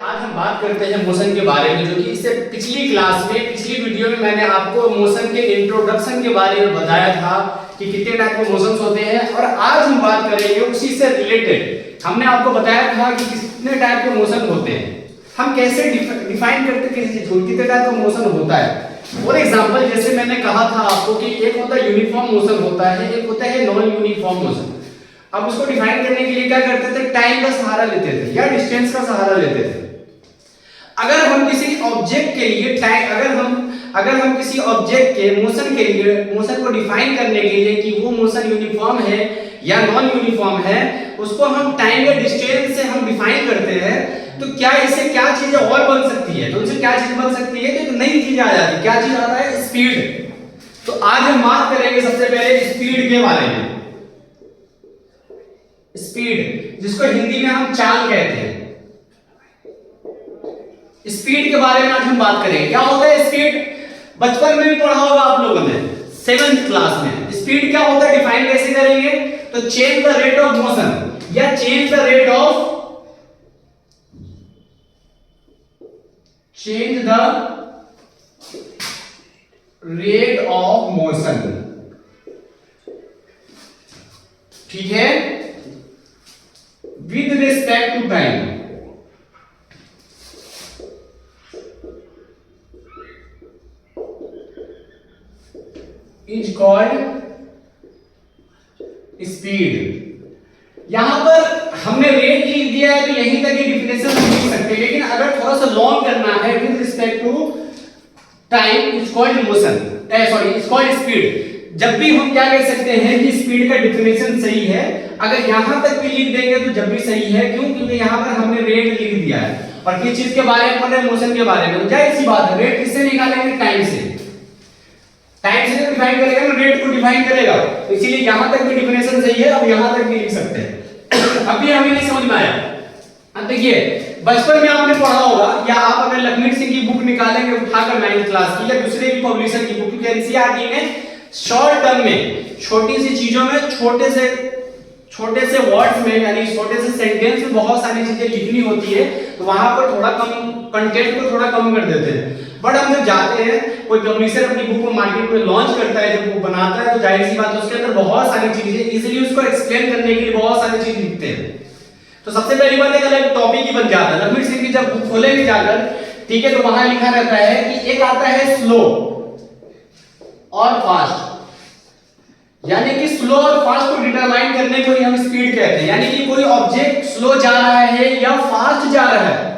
आज हम बात करते हैं मोशन के बारे में, जो कि इससे पिछली क्लास में पिछली वीडियो में मैंने आपको मोशन के इंट्रोडक्शन के बारे में बताया था कि कितने टाइप के मोशंस होते हैं। और आज हम बात करेंगे उसी से रिलेटेड। हमने आपको बताया था कि कितने टाइप के मोशन होते हैं, हम कैसे डिफाइन करते हैं किसी चीज को, कितने टाइप का मोशन होता है। फॉर एग्जांपल जैसे मैंने कहा था आपको कि एक होता है यूनिफॉर्म मोशन होता है, एक होता है नॉन यूनिफॉर्म मोशन। अब उसको डिफाइन करने के लिए क्या करते थे, टाइम का सहारा लेते थे या डिस्टेंस का सहारा लेते थे। अगर हम किसी ऑब्जेक्ट के लिए अगर हम किसी ऑब्जेक्ट के मोशन के लिए मोशन को डिफाइन करने के लिए कि वो मोशन यूनिफॉर्म है या नॉन यूनिफॉर्म है, उसको हम टाइम या डिस्टेंस से हम डिफाइन करते हैं, तो क्या इससे क्या चीजें और बन सकती है, तो इससे क्या चीज बन सकती है, तो एक नई चीज आ जाती है। क्या चीज आता है, स्पीड। तो आज हम बात करेंगे सबसे पहले स्पीड के बारे में। स्पीड जिसको हिंदी में हम चाल कहते हैं, स्पीड के बारे में आज हम बात करेंगे। क्या होता है स्पीड, बचपन में भी पढ़ा होगा आप लोगों ने 7th क्लास में। स्पीड क्या होता है, डिफाइन कैसे करेंगे, तो change the rate of motion या change the rate of motion. ठीक है, with respect to time. Is called speed. यहां पर हमने रेट लिख दिया है तो यहीं तक ये डिफिनेशन हम लिख सकते हैं, लेकिन अगर थोड़ा सा लॉन्ग करना है with respect to time is called motion, is called speed. जब भी हम क्या कह सकते हैं कि स्पीड का डिफिनेशन सही है, अगर यहां तक भी लिख देंगे तो जब भी सही है। क्यों, क्योंकि यहां पर हमने रेट लिख दिया है और किस चीज के बारे में पढ़ रहे हैं, मोशन के बारे में। तो जाहिर सी बात है, रेट किससे निकालेंगे, टाइम से। टाइम से डिफाइन करेगा ना, रेट को डिफाइन करेगा, तो इसीलिए यहां तक भी डिफिनेशन सही है। अब यहां तक भी लिख सकते हैं। अभी हमें नहीं समझ में आया। अब देखिए, बचपन में आपने पढ़ा होगा, या आप अगर लखनऊ सिंह की बुक निकालेंगे उठाकर 9th क्लास की या दूसरे भी पब्लिशर की बुक, क्योंकि एनसीईआरटी ने शॉर्ट टर्म में छोटी सी चीजों में छोटे से वर्ड्स में यानी छोटे से सेंटेंस में बहुत सारी चीजें लिखनी होती है, तो वहां पर थोड़ा कम कंटेंट को थोड़ा कम कर देते हैं। बट हम जब जाते हैं, कोई पब्लिशर अपनी बुक को मार्केट में लॉन्च करता है, जब बुक बनाता है, तो जाहिर सी बात है उसके अंदर बहुत सारी चीजें इजीली उसको एक्सप्लेन करने के लिए बहुत सारी चीज लिखते हैं। तो सबसे पहली बात एक अलग टॉपिक ही बन जाता है। लखनऊ सिंह की जब बुक खोलेंगे जाकर, ठीक है, तो वहां लिखा रहता है कि एक आता है स्लो और फास्ट, यानी कि स्लो और फास्ट को डिटरमाइन करने को ही हम स्पीड कहते हैं। यानी कि कोई ऑब्जेक्ट स्लो जा रहा है या फास्ट जा रहा है,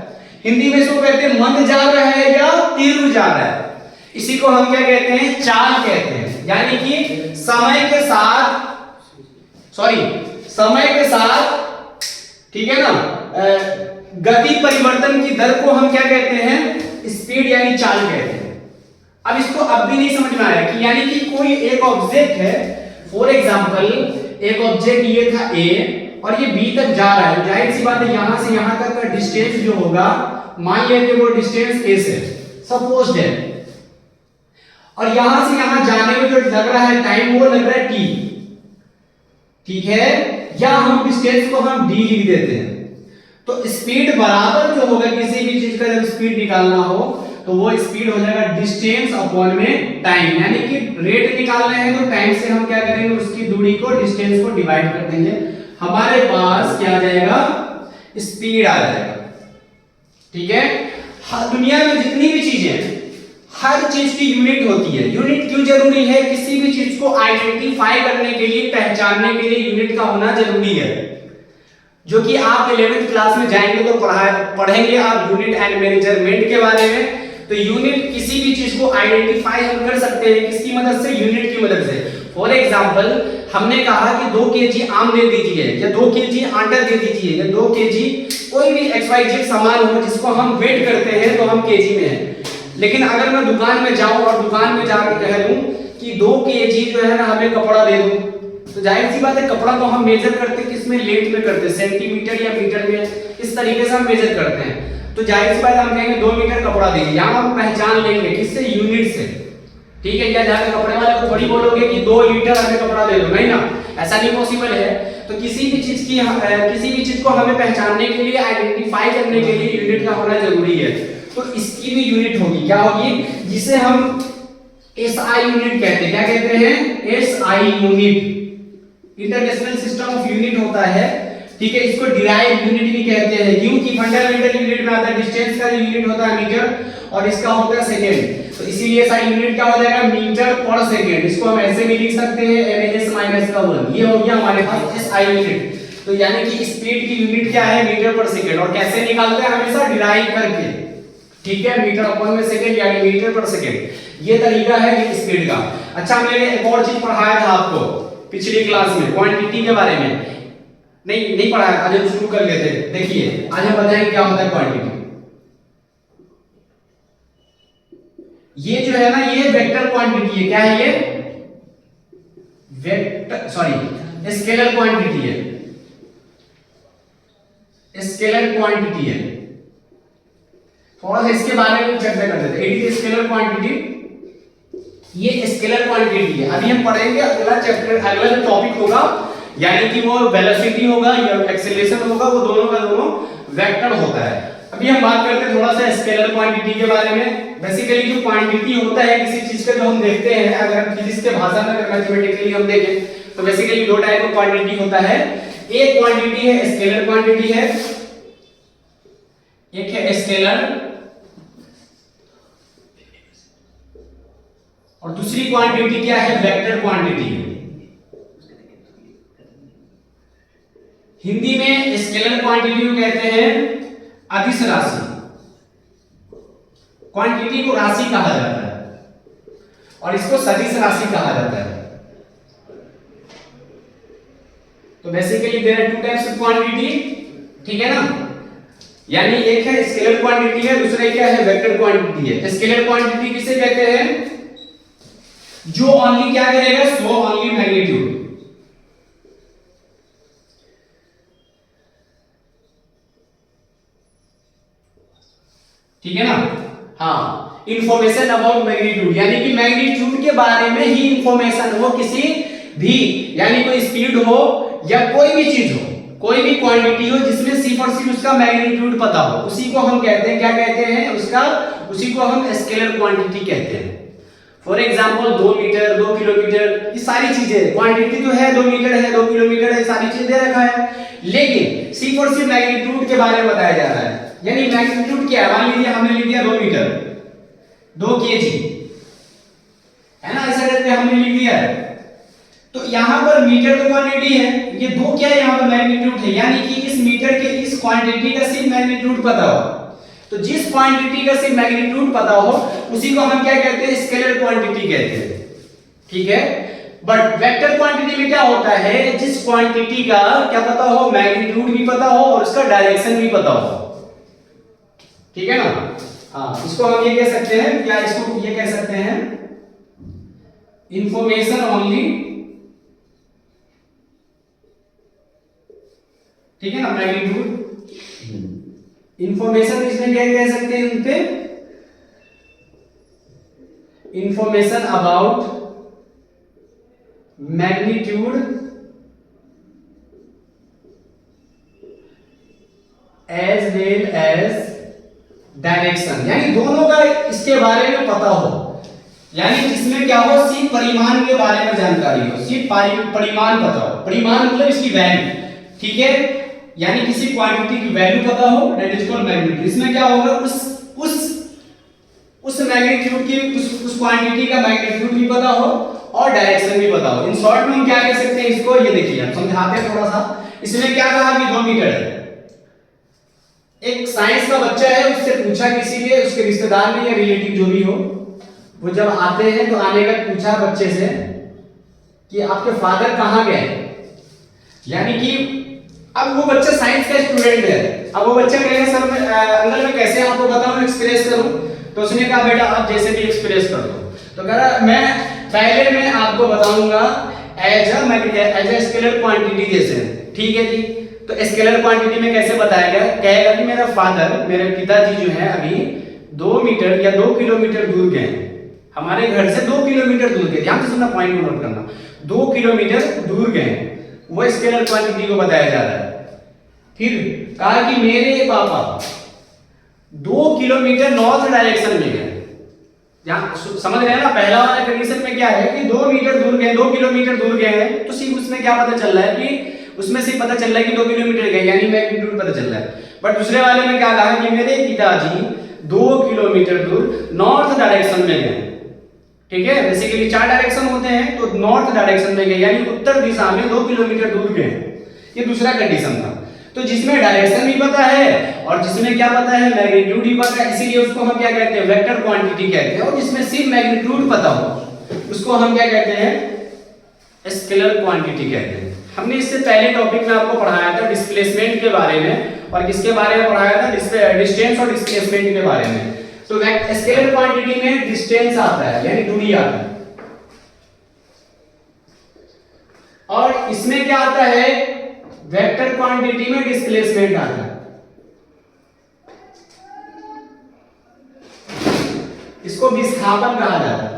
हिंदी में इसको कहते हैं मंद जा रहा है या तीव्र जा रहा है, इसी को हम क्या कहते हैं, चाल कहते हैं। यानी कि समय के साथ ठीक है ना, गति परिवर्तन की दर को हम क्या कहते हैं, स्पीड यानी चाल कहते हैं। अब इसको अब भी नहीं समझ में आया कि यानी कि कोई एक ऑब्जेक्ट है, फॉर एग्जांपल एक ऑब्जेक्ट ये था A और ये B तक जा रहा है, जाहिर सी बात है यहां से यहां तक का डिस्टेंस जो होगा, मान लिया कि वो डिस्टेंस A से सपोज्ड है, और यहां से यहां जाने में जो लग रहा है टाइम, वो लग रहा है T। ठीक है, या हम डिस्टेंस को हम D लिख देते हैं। तो स्पीड बराबर जो होगा, किसी भी चीज का जब स्पीड निकालना हो तो वो स्पीड हो जाएगा डिस्टेंस अपॉन में टाइम। यानी कि रेट निकालना है तो टाइम से हम क्या करेंगे, उसकी दूरी को डिस्टेंस को डिवाइड कर देंगे, हमारे पास क्या आ जाएगा, स्पीड आ जाएगा। ठीक है, दुनिया में जितनी भी चीजें, हर चीज की यूनिट होती है। यूनिट क्यों जरूरी है, किसी भी चीज को आइडेंटिफाई करने के लिए, पहचानने के लिए यूनिट का होना जरूरी है, जो कि आप 11th क्लास में जाएंगे तो पढ़ेंगे आप यूनिट एंड मेजरमेंट के बारे में। तो यूनिट, किसी भी चीज को आइडेंटिफाई हम कर सकते हैं किसकी मदद से, यूनिट की मदद से। फॉर एग्जांपल हमने कहा कि 2 kg आम दे दीजिए, या 2 kg आटा दे दीजिए, या 2 kg कोई भी XYZ सामान हो जिसको हम वेट करते हैं तो हम केजी में है। लेकिन अगर मैं दुकान में जाऊं और दुकान में जाकर कह दूं कि 2 kg जो है ना हमें कपड़ा दे दो, तो जाहिर सी बात है कपड़ा को हम मेजर करते किसमें, लेंथ में करते, सेंटीमीटर या मीटर में, इस तरीके से हम मेजर करते हैं। तो जाहिर सी बात हम कहेंगे 2 मीटर कपड़ा दीजिए, यहां हम पहचान लेंगे किससे, यूनिट से। ठीक है, क्या जाकर कपड़े वाले को थोड़ी बोलोगे कि 2 लीटर हमें कपड़ा दे दो, नहीं ना, ऐसा नहीं पॉसिबल है। तो किसी भी चीज को हमें पहचानने के लिए, आइडेंटिफाई करने के लिए यूनिट का होना जरूरी है। तो इसकी भी यूनिट होगी, क्या होगी, जिसे हम एसआई यूनिट कहते हैं। क्या कहते हैं, SI unit, international system of unit होता है, ठीक है। इसको डिराइव यूनिट भी कहते हैं, क्योंकि फंडामेंटल यूनिट में आता है डिस्टेंस का यूनिट होता है मीटर, और इसका होता है सेकंड। तो इसीलिए एसआई यूनिट क्या हो जाएगा, मीटर पर सेकंड। इसको हम ऐसे भी लिख सकते हैं एमएस माइनस का 1, ये हो गया हमारे पास एसआई यूनिट। तो यानी कि स्पीड की यूनिट क्या है, मीटर पर सेकंड। और कैसे निकालते हैं, हमेशा डिराइव करके, ठीक है, मीटर अपॉन में सेकंड यानी मीटर पर सेकंड, ये तरीका है ये स्पीड का। अच्छा, हमने एक और चीज पढ़ाया था आपको पिछली क्लास में, क्वांटिटी के बारे में। नहीं पढ़ाया, आज हम शुरू कर लेते हैं। देखिए आज हम बताएंगे क्या होता है क्वांटिटी। ये जो है ना, ये वेक्टर क्वांटिटी है। क्या है ये, वेक्टर, सॉरी स्केलर क्वांटिटी है, स्केलर क्वांटिटी है। थोड़ा सा इसके बारे में चर्चा कर देते हैं। इट इज स्केलर क्वांटिटी, ये स्केलर क्वांटिटी है। अभी हम पढ़ेंगे अगला चैप्टर, अगला जो टॉपिक होगा, यानी कि वो वेलोसिटी होगा या एक्सेलरेशन होगा, वो दोनों का दोनों वेक्टर होता है। अभी हम बात करते हैं थोड़ा सा स्केलर क्वांटिटी के बारे में। बेसिकली जो क्वांटिटी होता है किसी चीज का, जो हम देखते हैं, अगर फिजिक्स के भाषा में अगर मैथमेटिकली हम देखें तो बेसिकली दो टाइप का क्वांटिटी होता है। एक क्वांटिटी है स्केलर क्वांटिटी है, एक है स्केलर, और दूसरी क्वांटिटी क्या है, वेक्टर क्वांटिटी। हिंदी में स्केलर क्वांटिटी को कहते हैं अदिश राशि। क्वांटिटी को राशि कहा जाता है और इसको सदिश राशि कहा जाता है। तो basically there are two types of quantity, ठीक है ना। यानी एक है स्केलर क्वांटिटी है, दूसरा क्या है, वेक्टर क्वांटिटी है। स्केलर क्वांटिटी किसे कहते हैं, जो ओनली क्या करेगा, शो ओनली मैग्नीट्यूड। ठीक है ना, हाँ, इंफॉर्मेशन अबाउट मैग्नीट्यूड, यानी कि मैग्नीट्यूड के बारे में ही इंफॉर्मेशन हो, किसी भी, यानी कोई स्पीड हो या कोई भी चीज हो, कोई भी क्वांटिटी हो जिसमें सिर्फ और सिर्फ उसका मैग्नीट्यूड पता हो, उसी को हम कहते हैं, क्या कहते हैं उसका, उसी को हम स्केलर क्वांटिटी कहते हैं। फॉर एग्जांपल 2 मीटर, 2 किलोमीटर, ये सारी चीजें क्वांटिटी तो है, 2 मीटर है, 2 किलोमीटर है, सारी चीजें दे रखा है, लेकिन सिर्फ और सिर्फ मैग्नीट्यूड के बारे में बताया जा रहा है। यानी मैग्नीट्यूड क्या है, मान लीजिए हमने लिख दिया 2 मीटर, 2 केजी, है ना, ऐसा करके हमने लिख दिया है। तो यहां पर मीटर तो क्वांटिटी है, ये 2 क्या है, यहां पर मैग्नीट्यूड है, यानी कि इस मीटर के इस क्वांटिटी का सिर्फ मैग्नीट्यूड पता हो। तो जिस क्वांटिटी का सिर्फ मैग्नीट्यूड पता हो उसी को हम क्या कहते हैं, स्केलर क्वांटिटी कहते हैं, ठीक है। बट वेक्टर क्वांटिटी में क्या होता है, जिस क्वांटिटी का क्या पता हो, मैग्नीट्यूड भी पता हो और उसका डायरेक्शन भी पता हो, ठीक है ना। हाँ, इसको हम ये कह सकते हैं, क्या इसको ये कह सकते हैं, इंफॉर्मेशन ओनली, ठीक है ना, मैग्नीट्यूड, इंफॉर्मेशन इसमें क्या कह सकते हैं, उनपे information about magnitude as well as direction, यानी दोनों का इसके बारे में पता हो, यानी जिसमें क्या हो, सिर्फ परिमाण के बारे में जानकारी हो, सिर्फ परिमाण पता हो, परिमाण मतलब इसकी वैल्यू, ठीक है, यानी किसी क्वांटिटी की वैल्यू पता हो, दैट इज कॉल्ड मैग्नीट्यूड। इसमें क्या होगा, उस मैग्नीट्यूड की, उस क्वांटिटी का मैग्नीट्यूड भी पता हो और डायरेक्शन भी पता हो। इन शॉर्ट में हम क्या कह सकते हैं इसको, ये देखिए हम समझाते हैं थोड़ा सा। इसमें क्या कहा कि 2 मीटर है, एक साइंस का बच्चा है, उससे पूछा किसी ने, उसके रिश्तेदार ने या रिलेटिव जो भी हो, वो जब आते हैं तो आने का पूछा बच्चे से कि आपके फादर कहाँ गए, यानी कि अब वो बच्चा साइंस का स्टूडेंट है, अब वो बच्चा कहेगा सर मैं अंदर में कैसे आपको बताऊं, एक्सप्रेस करूं, तो उसने कहा बेटा आप जैसे भी एक्सप्रेस कर दो। तो कह रहा मैं पहले मैं आपको बताऊंगा एज अ स्केलर क्वांटिटी जैसे, ठीक है जी। तो स्केलर क्वांटिटी में कैसे बताएगा, कहेगा कि मेरा फादर, मेरे पिताजी जो है अभी 2 मीटर या 2 किलोमीटर दूर गए, हमारे घर से 2 किलोमीटर दूर गए, ध्यान से सुनना, पॉइंट को नोट करना, 2 किलोमीटर दूर गए। वो स्केलर क्वांटिटी को बताया जा रहा है। फिर कहा कि मेरे पापा 2 किलोमीटर नॉर्थ डायरेक्शन में गए। समझ रहे हैं ना, पहला वाला कंडीशन में क्या है कि 2 मीटर दूर गए, 2 किलोमीटर दूर गए हैं, तो सिर्फ उसमें क्या पता चल रहा है कि उसमें सिर्फ पता चल रहा है कि 2 किलोमीटर गए, यानी मैग्नीट्यूड पता चल रहा है। बट दूसरे वाले में क्या कहा कि मेरे पिताजी 2 किलोमीटर दूर नॉर्थ डायरेक्शन में गए। ठीक है, बेसिकली 4 डायरेक्शन होते हैं, तो नॉर्थ डायरेक्शन में गए यानी उत्तर दिशा में 2 किलोमीटर दूर गए। ये दूसरा कंडीशन था। तो जिसमें डायरेक्शन भी पता है और जिसमें क्या पता है, मैग्नीट्यूड भी पता है, इसीलिए उसको हम क्या कहते हैं, वेक्टर क्वांटिटी कहते हैं। और जिसमें सिर्फ मैग्नीट्यूड पता हो उसको हम क्या कहते हैं, स्केलर क्वांटिटी कहते हैं। हमने इससे पहले टॉपिक में आपको पढ़ाया था डिस्प्लेसमेंट के बारे में, और किसके बारे में पढ़ाया था, डिस्टेंस और डिस्प्लेसमेंट के बारे में। तो स्केलर क्वांटिटी में डिस्टेंस आता है यानी दूरी आता है, और इसमें क्या आता है, वेक्टर क्वांटिटी में डिस्प्लेसमेंट आता है। इसको विस्थापन कहा जाता है।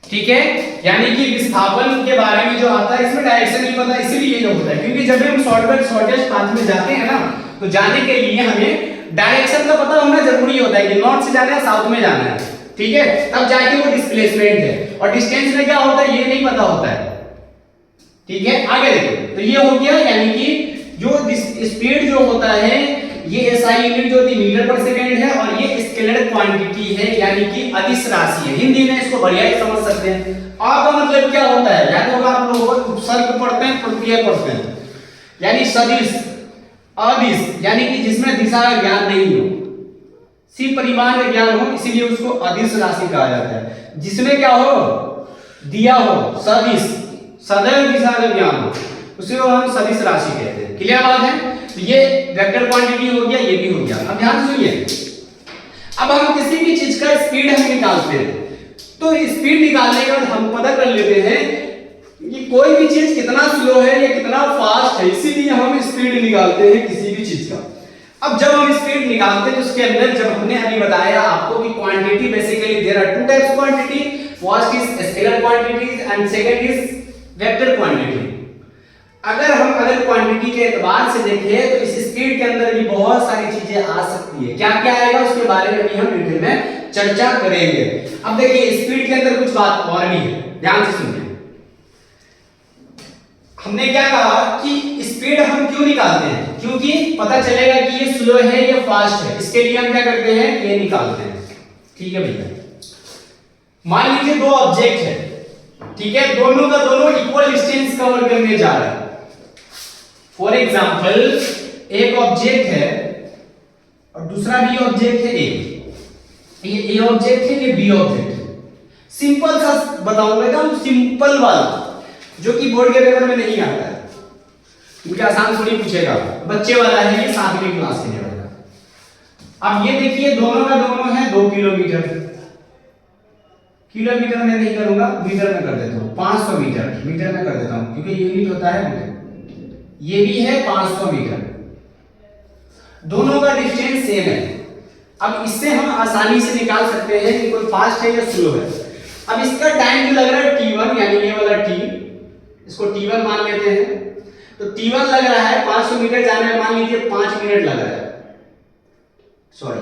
ठीक है, यानी कि विस्थापन के बारे में जो आता है, इसमें डायरेक्शन नहीं पता, इसीलिए ये होता है। क्योंकि जब हम शॉर्टेस्ट पाथ में जाते हैं ना, तो जाने के लिए हमें डायरेक्शन का पता होना जरूरी होता है कि नॉर्थ से जाना है, साउथ में जाना है। ठीक है, तब जाके वो डिस्प्लेसमेंट है। और डिस्टेंस में क्या होता है ये नहीं पता होता है। ठीक है, आगे देखो, तो ये हो गया, यानी कि जो स्पीड जो होता है ये एसआई यूनिट जो होती है मीटर पर सेकंड है, और ये स्केलर क्वांटिटी है यानी कि अदिश राशि है। हिंदी में इसको बढ़िया ही समझ सकते हैं। आ का मतलब क्या होता है, याद होगा आप लोग उपसर्ग पढ़ते हैं, प्रत्यय पढ़ते हैं, यानी सदिश, अदिश यानी कि जिसमें दिशा का ज्ञान नहीं हो, सिर्फ परिमाण का ज्ञान हो, इसीलिए उसको अदिश राशि कहा जाता है। जिसमें क्या हो, दिया हो, सदिश, सदैव दिशा का ज्ञान हो, उसे हम सदिश राशि कहते हैं। क्लियर बात है। तो ये वेक्टर क्वांटिटी हो गया, ये भी हो गया। अब ध्यान सुनिए, अब हम किसी भी चीज का स्पीड हम निकालते हैं, तो स्पीड निकालने के बाद हम पता कर लेते हैं कि कोई भी चीज कितना स्लो है या कितना फास्ट है, इसीलिए हम स्पीड निकालते हैं किसी भी चीज का। अब जब हम स्पीड निकालते हैं तो उसके अंदर, जब हमने अभी बताया आपको कि quantity basically there are 2 types quantity, first is scalar quantities and second is vector quantity. अगर क्वांटिटी के एतबार से देखें तो इस स्पीड के अंदर भी बहुत सारी चीजें आ सकती है। क्या क्या आएगा उसके बारे में भी हम डिटेल में चर्चा करेंगे। अब देखिए स्पीड के अंदर कुछ बात और भी है, ध्यान से सुनिए। हमने क्या कहा कि स्पीड हम क्यों निकालते हैं, क्योंकि पता चलेगा कि ये स्लो है या फास्ट है, इसके लिए हम क्या करते हैं, ये निकालते हैं। ठीक है भैया, मान लीजिए 2 ऑब्जेक्ट है, ठीक है, दोनों का दोनों इक्वल डिस्टेंस कवर करने जा रहा है। फॉर एग्जाम्पल एक ऑब्जेक्ट है और दूसरा भी ऑब्जेक्ट है, ये ए ऑब्जेक्ट है, ये बी ऑब्जेक्ट है। सिंपल सा बताऊंगा एकदम सिंपल वाला, जो कि बोर्ड के पेपर में नहीं आता है, क्योंकि आसान थोड़ी पूछेगा, बच्चे वाला है, ये 7वीं क्लास के लेवल का। अब ये देखिए दोनों का दोनों है 2 किलोमीटर, किलोमीटर में नहीं करूंगा, मीटर में कर देता हूं, 500 मीटर, मीटर में कर देता हूं क्योंकि यूनिट होता है मीटर। ये भी है 500 मीटर, दोनों का डिस्टेंस सेम है। अब इससे हम आसानी से निकाल सकते हैं कि कोई फास्ट है या स्लो है। अब इसका टाइम जो लग रहा है t1, यानी ये वाला t, इसको t1 मान लेते हैं। तो t1 लग रहा है 500 मीटर जाने में, मान लीजिए 5 मिनट लग रहा है, सॉरी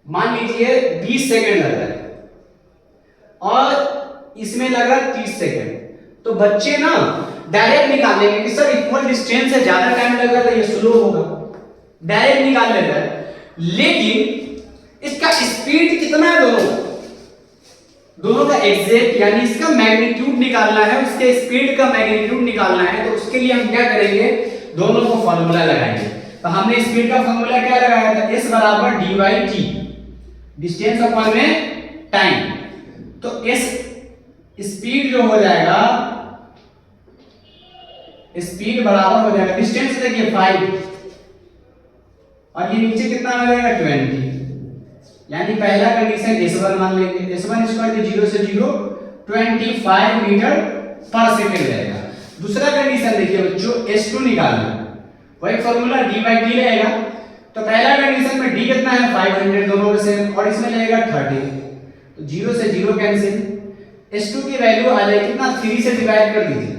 मान लीजिए 20 सेकंड लग रहा है, और इसमें लग रहा है 30 सेकंड। तो बच्चे ना डायरेक्ट निकाल लेंगे कि सर इक्वल डिस्टेंस है, ज्यादा टाइम लग रहा है तो ये स्लो होगा, डायरेक्ट निकाल लेता है। लेकिन इसका स्पीड कितना है, दोनों का एग्जैक्ट यानी इसका मैग्नीट्यूड निकालना है, उसके स्पीड का मैग्नीट्यूड निकालना है। तो उसके लिए हम क्या करेंगे, दोनों को फार्मूला लगाएंगे। तो हमने स्पीड का फार्मूला क्या लगाया था, s बराबर dy t, डिस्टेंस अपॉन में टाइम। तो s स्पीड जो हो जाएगा, स्पीड बराबर हो जाएगा, डिस्टेंस देखिए 5 और ये नीचे कितना आ जाएगा 20, यानी पहला कंडीशन s1 मान लेंगे, s1 स्क्वायर 0 से 0 25 मीटर पर सेकंड रहेगा। दूसरा कंडीशन देखिए बच्चों, s2 निकालना, वही फार्मूला d by t रहेगा। तो पहला कंडीशन में d कितना है 500, दोनों में से, और इसमें लगेगा 30, तो 0 से 0 कैंसिल, S2 की वैल्यू आ जाएगी कितना, 3 से डिवाइड कर दीजिए,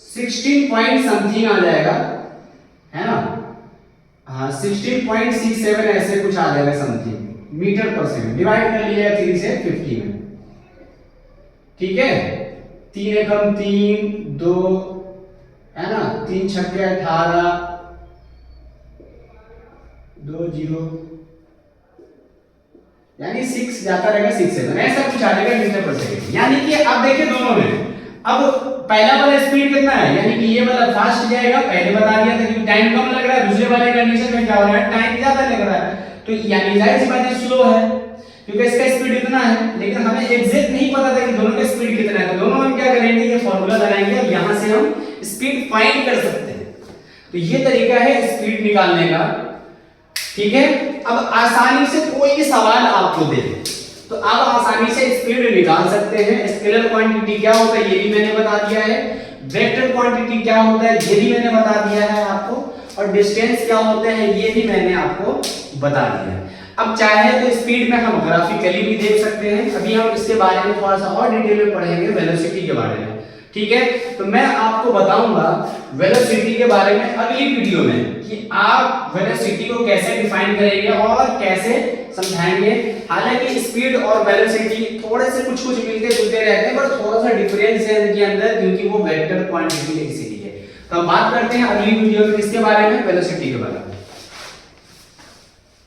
16 पॉइंट समथिंग आ जाएगा, है ना, हाँ 16.67 ऐसे कुछ आ जाएगा समथिंग मीटर पर सेकंड, डिवाइड कर लिया 3 से 50 में, ठीक है, 3 एकम 3, 2 है ना, 3 छक्के 18, 2 0, यानी 6 जाता रहेगा 6 7 ऐसा कुछ आ जाएगा मीटर पर सेकंड। यानी कि अब देखिए दोनों में, अब पहला वाला स्पीड कितना है, यानी कि ये वाला फास्ट जाएगा, पहले बता दिया था कि टाइम कम लग रहा है, दूसरे वाले कंडीशन में क्या हो रहा है, टाइम ज्यादा लग रहा है, तो यानी जाहिर सी बात है स्लो है, क्योंकि इसका स्पीड इतना है, लेकिन हमें एग्जैक्ट नहीं पता था कि दोनों का स्पीड कितना है, तो दोनों हम क्या करेंगे, ये फार्मूला लगाएंगे और यहां से हम स्पीड फाइंड कर सकते हैं। तो ये तरीका है स्पीड निकालने का, ठीक है। अब आसानी से कोई भी सवाल आपको दे तो आप आसानी से स्पीड निकाल सकते हैं। स्केलर क्वांटिटी क्या होता है ये भी मैंने बता दिया है, वेक्टर क्वांटिटी क्या होता है ये भी मैंने बता दिया है आपको, और डिस्टेंस क्या होता है ये भी मैंने आपको बता दिया है। अब चाहे तो स्पीड में हम ग्राफिकली भी देख सकते हैं, अभी हम इसके बारे में थोड़ा सा और डिटेल में पढ़ेंगे वेलोसिटी के बारे में, ठीक है। तो मैं आपको बताऊंगा वेलोसिटी के बारे में अगली वीडियो में कि आप वेलोसिटी को कैसे डिफाइन करेंगे और कैसे समझाएंगे। हालांकि स्पीड और वेलोसिटी थोड़े से कुछ मिलते जुलते रहते हैं, पर थोड़ा सा डिफरेंस है इनके अंदर, क्योंकि वो वेक्टर क्वांटिटी है इसीलिए। तो हम बात करते हैं अगली वीडियो में किसके बारे में, वेलोसिटी के बारे में।